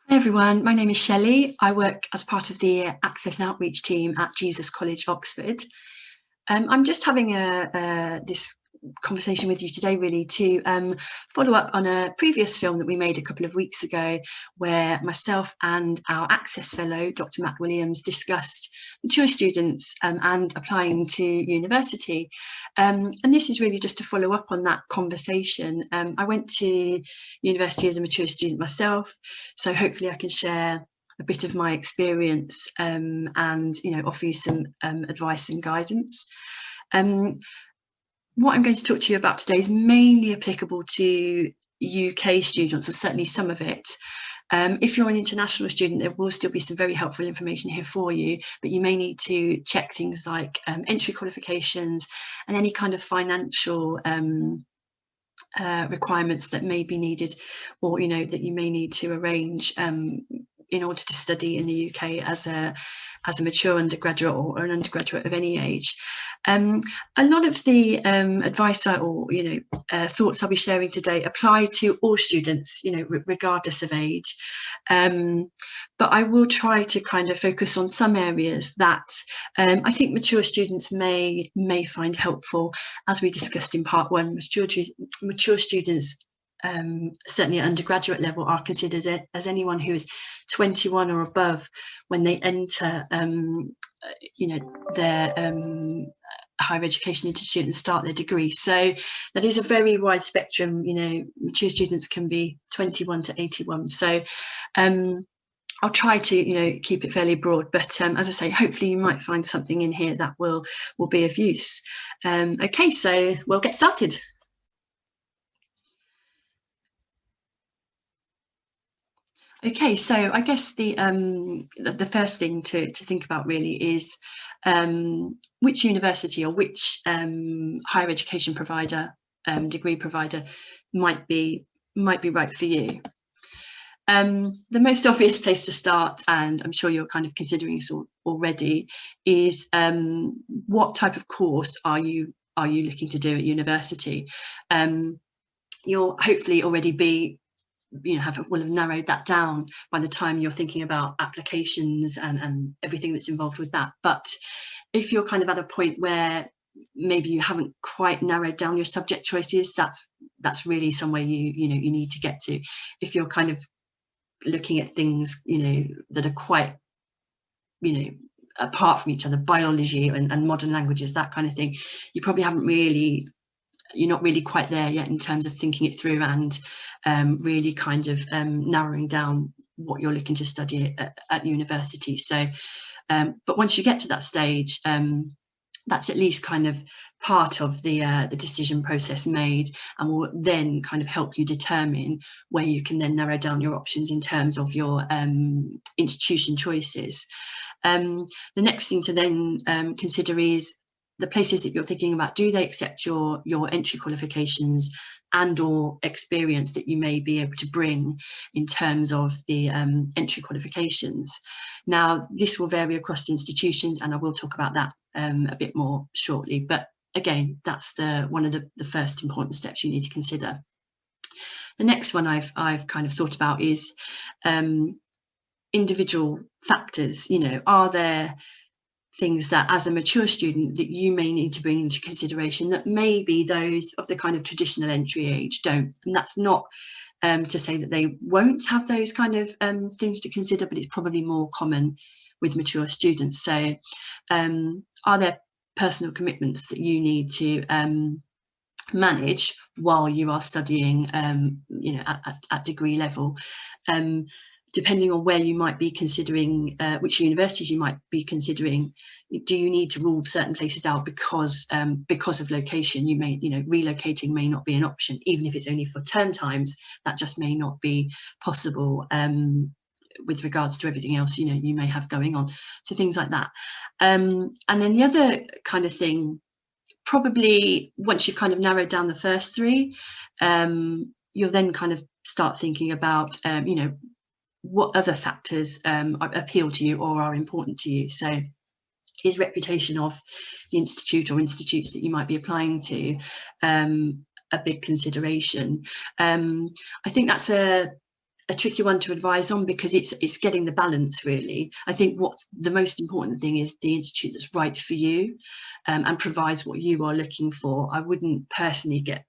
Hi everyone, my name is Shelley. I work as part of the Access and Outreach team at Jesus College, Oxford. I'm just having this conversation with you today really to follow up on a previous film that we made a couple of weeks ago where myself and our Access Fellow, Dr. Matt Williams, discussed mature students and applying to university. And this is really just to follow up on that conversation. I went to university as a mature student myself, so hopefully I can share a bit of my experience and offer you some advice and guidance. What I'm going to talk to you about today is mainly applicable to UK students, or certainly some of it. If you're an international student, there will still be some very helpful information here for you, but you may need to check things like entry qualifications and any kind of financial requirements that may be needed, or that you may need to arrange in order to study in the UK as a mature undergraduate or an undergraduate of any age. A lot of the advice thoughts I'll be sharing today apply to all students, regardless of age. But I will try to kind of focus on some areas that I think mature students may find helpful. As we discussed in part one, mature students, certainly at undergraduate level, are considered as anyone who is 21 or above when they enter their higher education institute and start their degree. So that is a very wide spectrum. Mature students can be 21 to 81. So I'll try to keep it fairly broad, but as I say, hopefully you might find something in here that will be of use. Okay, so we'll get started. Okay, so I guess the first thing to think about really is which university or which higher education provider, degree provider might be right for you. The most obvious place to start, and I'm sure you're kind of considering this already, is what type of course are you looking to do at university? You'll hopefully already will have narrowed that down by the time you're thinking about applications and everything that's involved with that. But if you're kind of at a point where maybe you haven't quite narrowed down your subject choices, that's really somewhere you need to get to. If you're kind of looking at things that are quite apart from each other, biology and modern languages, that kind of thing, you're not really quite there yet in terms of thinking it through and really kind of narrowing down what you're looking to study at university. So but once you get to that stage, that's at least kind of part of the decision process made, and will then kind of help you determine where you can then narrow down your options in terms of your institution choices. The next thing to then consider is the places that you're thinking about. Do they accept your entry qualifications and or experience that you may be able to bring in terms of the entry qualifications? Now, this will vary across the institutions, and I will talk about that a bit more shortly. But again, that's one of the first important steps you need to consider. The next one I've kind of thought about is individual factors. Are there things that as a mature student that you may need to bring into consideration that maybe those of the kind of traditional entry age don't? And that's not to say that they won't have those kind of things to consider, but it's probably more common with mature students. So are there personal commitments that you need to manage while you are studying at degree level? Depending on where you might be considering, which universities you might be considering, do you need to rule certain places out because of location? You may, relocating may not be an option, even if it's only for term times. That just may not be possible with regards to everything else you may have going on. So things like that. And then the other kind of thing, probably once you've kind of narrowed down the first three, you'll then kind of start thinking about what other factors appeal to you or are important to you. So is reputation of the institute or institutes that you might be applying to a big consideration? I think that's a a tricky one to advise on, because it's getting the balance, really. I think what's the most important thing is the institute that's right for you, and provides what you are looking for. I wouldn't personally get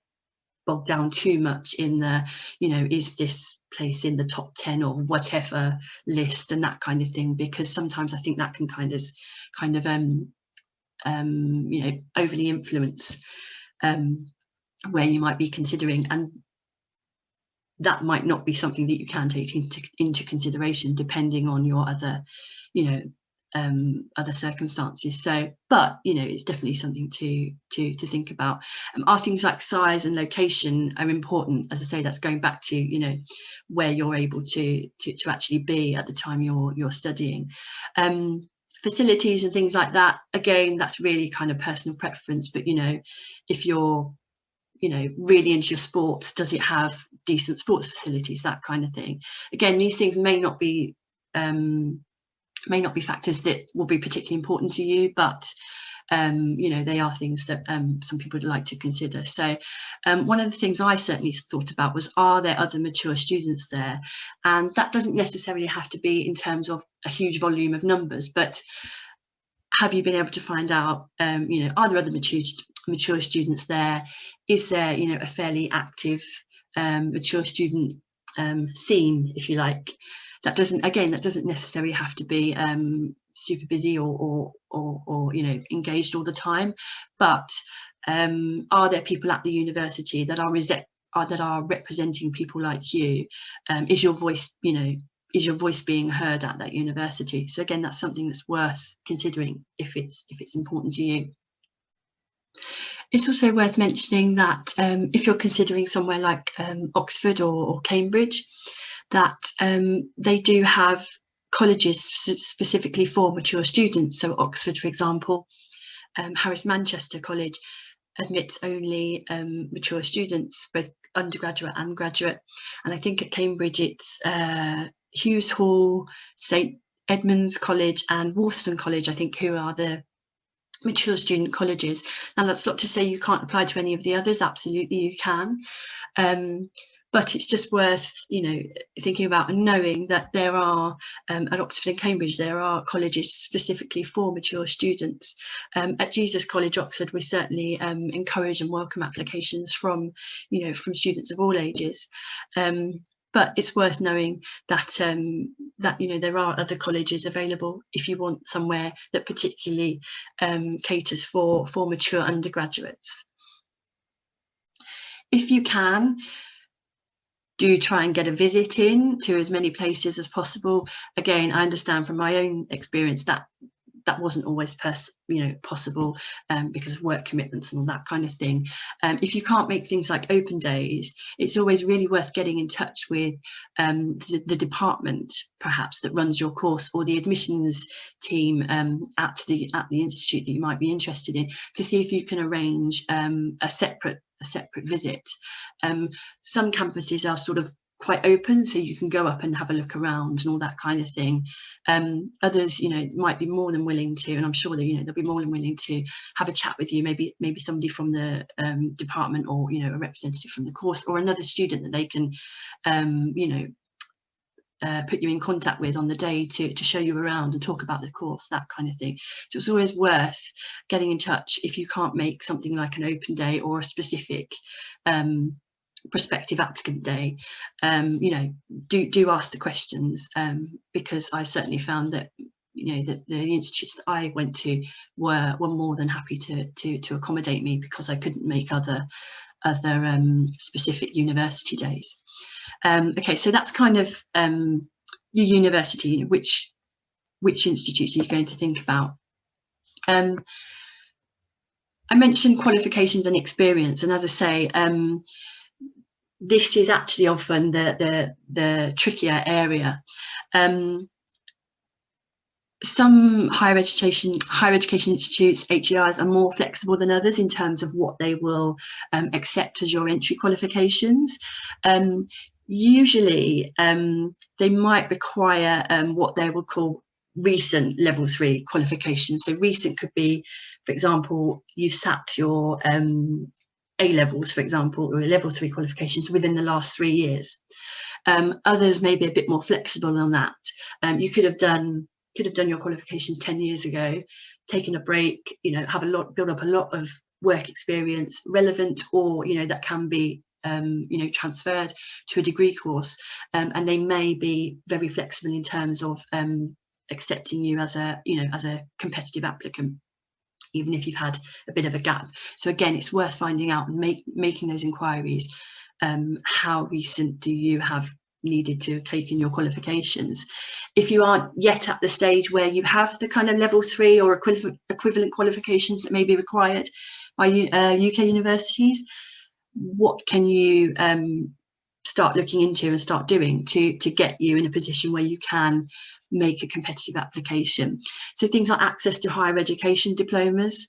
bogged down too much in the, you know, is this place in the top 10 or whatever list and that kind of thing, because sometimes I think that can kind of you know, overly influence where you might be considering, and that might not be something that you can take into consideration depending on your other, you know, other circumstances. So, but you know, it's definitely something to think about. Are things like size and location are important? As I say, that's going back to, you know, where you're able to actually be at the time you're studying. Facilities and things like that, again, that's really kind of personal preference. But you know, if you're, you know, really into your sports, does it have decent sports facilities, that kind of thing. Again, these things may not be factors that will be particularly important to you, but you know, they are things that some people would like to consider. So one of the things I certainly thought about was, are there other mature students there? And that doesn't necessarily have to be in terms of a huge volume of numbers, but have you been able to find out, you know, are there other mature students there? Is there, you know, a fairly active mature student scene, if you like? That doesn't necessarily have to be super busy or you know, engaged all the time, but are there people at the university that are representing people like you? Is your voice, you know, is your voice being heard at that university? So again, that's something that's worth considering if it's important to you. It's also worth mentioning that if you're considering somewhere like Oxford or Cambridge, that they do have colleges specifically for mature students. So Oxford, for example, Harris Manchester College admits only mature students, both undergraduate and graduate. And I think at Cambridge it's Hughes Hall, St Edmunds College and Wolfson College, I think, who are the mature student colleges. Now, that's not to say you can't apply to any of the others. Absolutely you can, but it's just worth, you know, thinking about and knowing that there are at Oxford and Cambridge there are colleges specifically for mature students. At Jesus College, Oxford, we certainly encourage and welcome applications from, you know, from students of all ages. But it's worth knowing that that, you know, there are other colleges available if you want somewhere that particularly caters for mature undergraduates. If you can, do try and get a visit in to as many places as possible. Again, I understand from my own experience that wasn't always possible because of work commitments and all that kind of thing. If you can't make things like open days, it's always really worth getting in touch with the department perhaps that runs your course, or the admissions team at the institute that you might be interested in, to see if you can arrange a separate visit. Some campuses are sort of quite open, so you can go up and have a look around and all that kind of thing. Others, you know, might be more than willing to, and I'm sure that, you know, they'll be more than willing to have a chat with you, maybe somebody from the department, or, you know, a representative from the course, or another student that they can you know, put you in contact with on the day to show you around and talk about the course, that kind of thing. So it's always worth getting in touch if you can't make something like an open day or a specific prospective applicant day. You know, do ask the questions, because I certainly found that, you know, that the institutes that I went to were more than happy to accommodate me, because I couldn't make other specific university days. Okay, so that's kind of your university, you know, which institutes are you going to think about? I mentioned qualifications and experience, and as I say, this is actually often the trickier area. Some higher education institutes, HEIs, are more flexible than others in terms of what they will accept as your entry qualifications. Usually they might require what they will call recent level 3 qualifications. So recent could be, for example, you sat your A levels, for example, or level 3 qualifications within the last 3 years. Others may be a bit more flexible on that. You could have done your qualifications 10 years ago, taken a break, you know, build up a lot of work experience, relevant, or, you know, that can be you know, transferred to a degree course, and they may be very flexible in terms of accepting you as a, you know, as a competitive applicant, even if you've had a bit of a gap. So again, it's worth finding out and making those inquiries. How recent do you have needed to have taken your qualifications? If you aren't yet at the stage where you have the kind of level 3 or equivalent qualifications that may be required by UK universities, what can you start looking into and start doing to get you in a position where you can make a competitive application? So things like access to higher education diplomas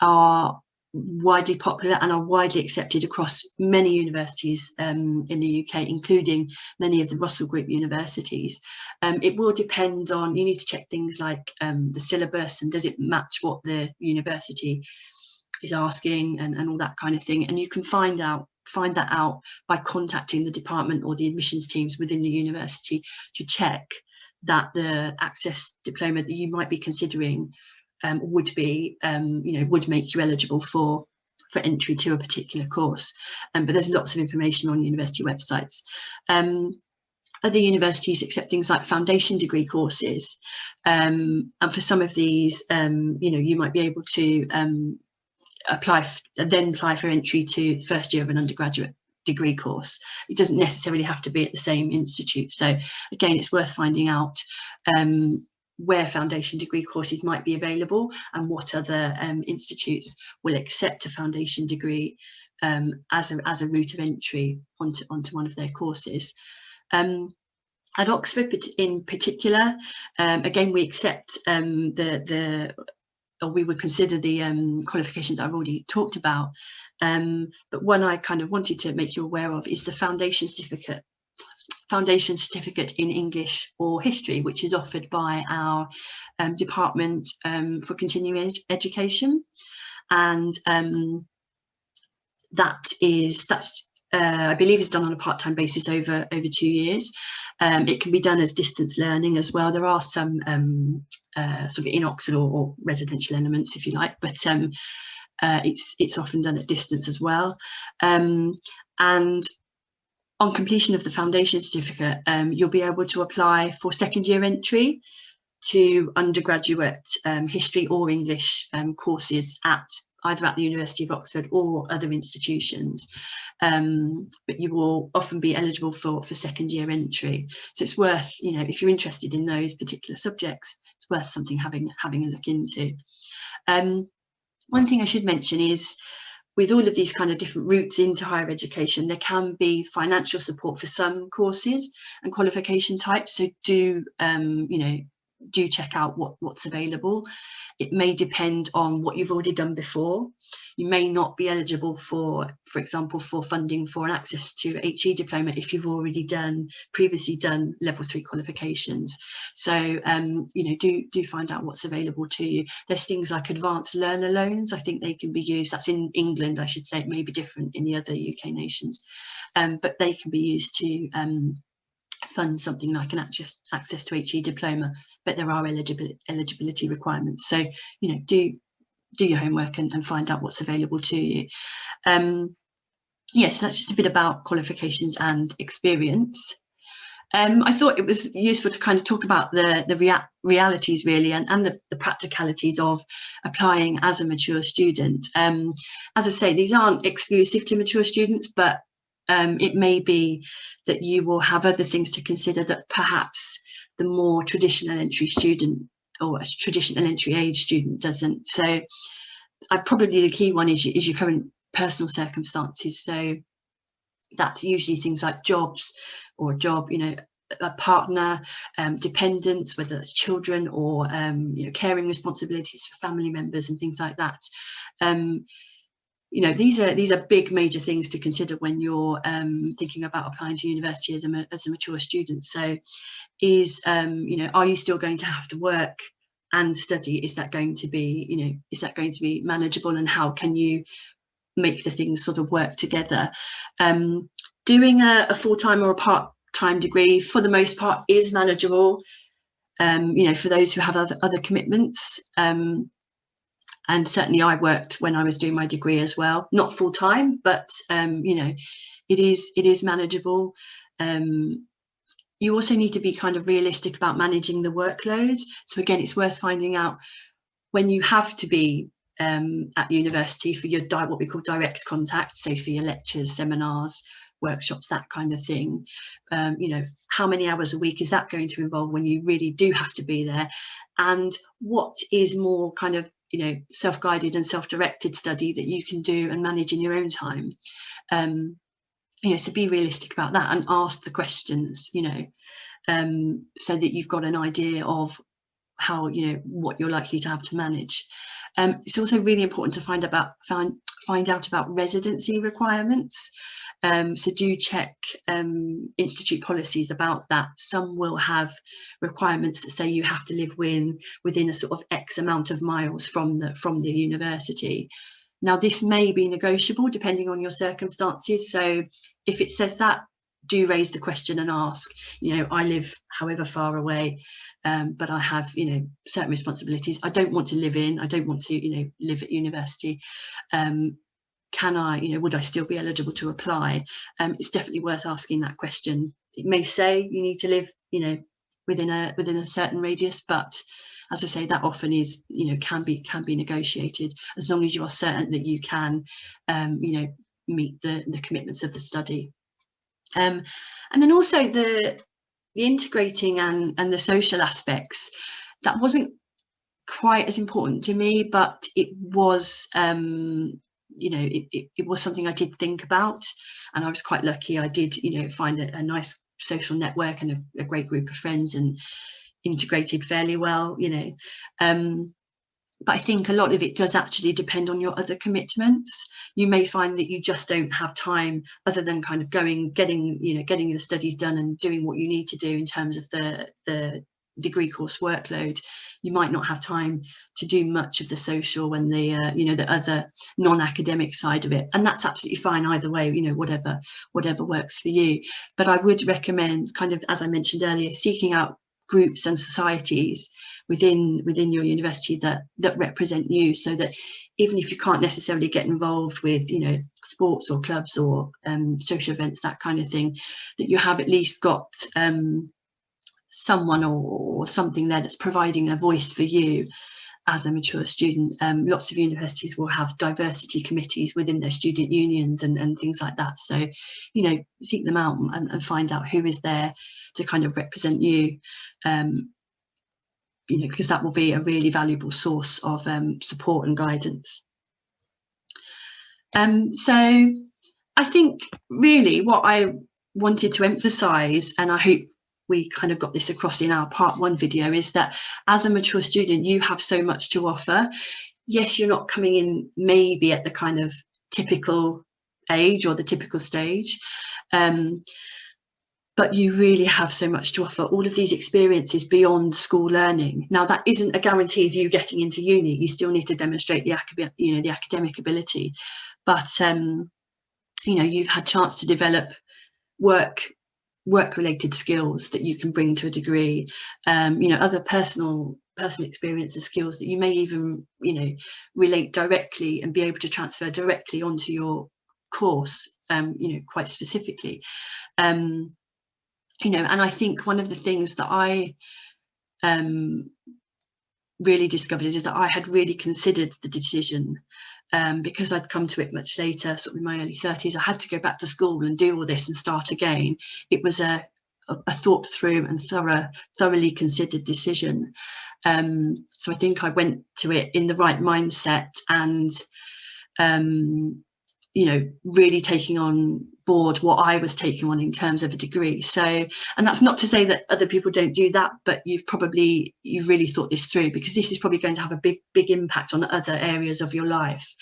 are widely popular and are widely accepted across many universities in the UK, including many of the Russell Group universities. It will depend on, you need to check things like the syllabus and does it match what the university is asking, and all that kind of thing. And you can find that out by contacting the department or the admissions teams within the university to check that the access diploma that you might be considering would be, you know, would make you eligible for entry to a particular course. But there's lots of information on university websites. Other universities accept things like foundation degree courses, and for some of these, you know, you might be able to apply for entry to first year of an undergraduate degree course. It doesn't necessarily have to be at the same institute. So again, it's worth finding out where foundation degree courses might be available and what other institutes will accept a foundation degree as a route of entry onto one of their courses. At Oxford in particular, again, we accept or we would consider the qualifications I've already talked about. But one I kind of wanted to make you aware of is the foundation certificate in English or history, which is offered by our department for continuing education. And that's I believe is done on a part-time basis over 2 years. It can be done as distance learning as well. There are some sort of in Oxford or residential elements, if you like, but it's often done at distance as well. And on completion of the foundation certificate, you'll be able to apply for second year entry to undergraduate history or English courses either at the University of Oxford or other institutions. But you will often be eligible for second year entry. So it's worth, you know, if you're interested in those particular subjects, it's worth something having a look into. One thing I should mention is, with all of these kind of different routes into higher education, there can be financial support for some courses and qualification types. So do check out what's available. It may depend on what you've already done before. You may not be eligible for example, for funding for an access to HE diploma if you've already previously done level 3 qualifications. So you know, do find out what's available to you. There's things like advanced learner loans. I think they can be used. That's in England, I should say. It may be different in the other UK nations, but they can be used to fund something like an access to HE diploma, but there are eligibility requirements. So, you know, do your homework and find out what's available to you. Yes, that's just a bit about qualifications and experience. I thought it was useful to kind of talk about the realities really and the practicalities of applying as a mature student. As I say, these aren't exclusive to mature students, but it may be that you will have other things to consider that perhaps the more traditional entry student or a traditional entry age student doesn't. So probably the key one is your current personal circumstances. So that's usually things like jobs or a job, you know, a partner, dependents, whether it's children or you know, caring responsibilities for family members and things like that. You know, these are big major things to consider when you're thinking about applying to university as a mature student. So you know, are you still going to have to work and study? Is that going to be, you know, is that going to be manageable, and how can you make the things sort of work together. Doing a full-time or a part-time degree for the most part is manageable, you know, for those who have other commitments. And certainly I worked when I was doing my degree as well, not full-time, but you know, it is manageable. You also need to be kind of realistic about managing the workload. So again, it's worth finding out when you have to be at university for your what we call direct contact, so for your lectures, seminars, workshops, that kind of thing. You know, how many hours a week is that going to involve when you really do have to be there? And what is more kind of, you know, self-guided and self-directed study that you can do and manage in your own time? You know, so be realistic about that and ask the questions, you know, so that you've got an idea of how, you know, what you're likely to have to manage. It's also really important to find out about residency requirements. So do check institute policies about that. Some will have requirements that say you have to live within a sort of X amount of miles from the university. Now, this may be negotiable depending on your circumstances. So if it says that, do raise the question and ask, you know, I live however far away, but I have, you know, certain responsibilities. I don't want to I don't want to, you know, live at university. Can I, you know, would I still be eligible to apply? It's definitely worth asking that question. It may say you need to live, you know, within a certain radius, but as I say, that often is, you know, can be negotiated as long as you are certain that you can, you know, meet the commitments of the study. And then also the integrating and the social aspects, that wasn't quite as important to me, but it was, you know, it was something I did think about, and I was quite lucky. I did, you know, find a nice social network and a great group of friends and integrated fairly well, you know. But I think a lot of it does actually depend on your other commitments. You may find that you just don't have time, other than kind of getting the studies done and doing what you need to do in terms of the degree course workload. You might not have time to do much of the social and the you know, the other non-academic side of it, and that's absolutely fine either way, you know, whatever works for you. But I would recommend, kind of as I mentioned earlier, seeking out groups and societies within your university that represent you, so that even if you can't necessarily get involved with, you know, sports or clubs or social events, that kind of thing, that you have at least got someone or something there that's providing a voice for you as a mature student. Lots of universities will have diversity committees within their student unions and things like that. So, you know, seek them out and find out who is there to kind of represent you, you know, because that will be a really valuable source of support and guidance. So I think really what I wanted to emphasize, and I hope we kind of got this across in our part 1 video, is that as a mature student, you have so much to offer. Yes, you're not coming in maybe at the kind of typical age or the typical stage, but you really have so much to offer. All of these experiences beyond school learning. Now, that isn't a guarantee of you getting into uni. You still need to demonstrate the academic ability, but you know, you've had chance to develop work-related skills that you can bring to a degree. You know, other personal experiences, skills that you may even, you know, relate directly and be able to transfer directly onto your course, you know, quite specifically. You know, and I think one of the things that I really discovered is that I had really considered the decision, because I'd come to it much later, sort of in my early 30s. I had to go back to school and do all this and start again. It was a thought through and thoroughly considered decision. So I think I went to it in the right mindset and, you know, really taking on board what I was taking on in terms of a degree. So, and that's not to say that other people don't do that, but you've really thought this through, because this is probably going to have a big impact on other areas of your life,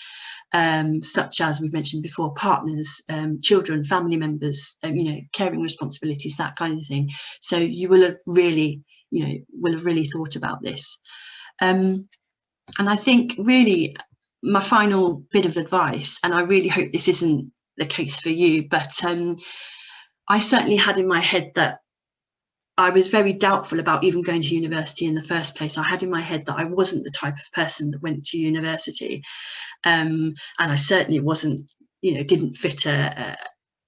such as we've mentioned before, partners, children, family members, you know, caring responsibilities, that kind of thing. So you will have really, you know, thought about this. And I think really, my final bit of advice, and I really hope this isn't the case for you, but I certainly had in my head that I was very doubtful about even going to university in the first place. I had in my head that I wasn't the type of person that went to university, and I certainly wasn't, didn't fit a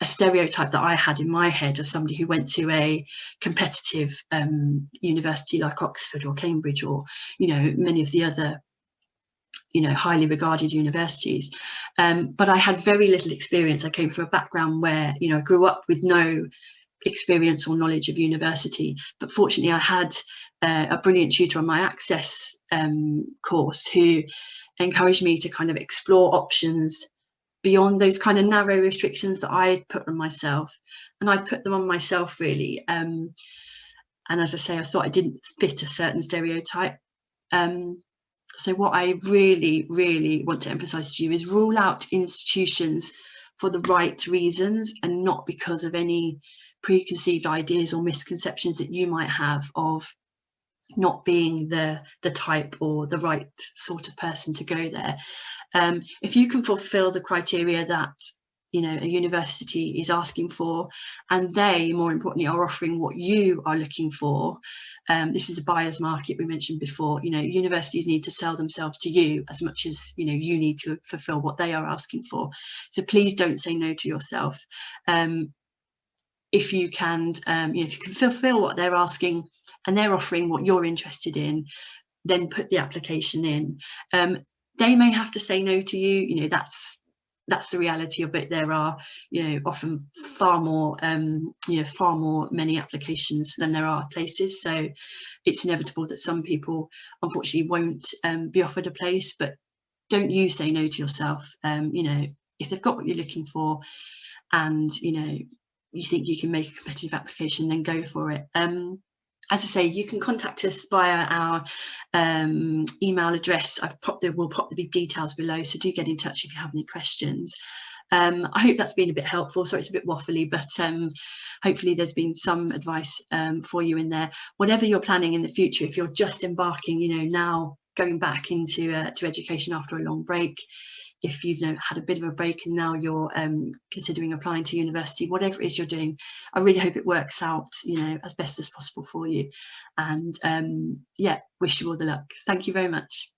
stereotype that I had in my head of somebody who went to a competitive university like Oxford or Cambridge or, many of the other, highly regarded universities. But I had very little experience. I came from a background where, I grew up with no experience or knowledge of university, but fortunately I had a brilliant tutor on my Access course who encouraged me to kind of explore options beyond those kind of narrow restrictions that I put on myself. And I put them on myself really. And as I say, I thought I didn't fit a certain stereotype. So what I really, really want to emphasize to you is rule out institutions for the right reasons and not because of any preconceived ideas or misconceptions that you might have of not being the type or the right sort of person to go there. If you can fulfill the criteria that a university is asking for, and they, more importantly, are offering what you are looking for. This is a buyer's market we mentioned before. Universities need to sell themselves to you as much as you need to fulfill what they are asking for. So please don't say no to yourself. If you can, if you can fulfill what they're asking and they're offering what you're interested in, then put the application in. They may have to say no to you. That's the reality of it. There are, often far more many applications than there are places. So it's inevitable that some people, unfortunately, won't be offered a place. But don't you say no to yourself. If they've got what you're looking for, and you think you can make a competitive application, then go for it. As I say, you can contact us via our email address. We'll pop the details below, so do get in touch if you have any questions. I hope that's been a bit helpful. Sorry, it's a bit waffly, but hopefully there's been some advice for you in there. Whatever you're planning in the future, if you're just embarking, now going back into to education after a long break, if you've had a bit of a break and now you're considering applying to university, whatever it is you're doing, I really hope it works out, as best as possible for you. And yeah, wish you all the luck. Thank you very much.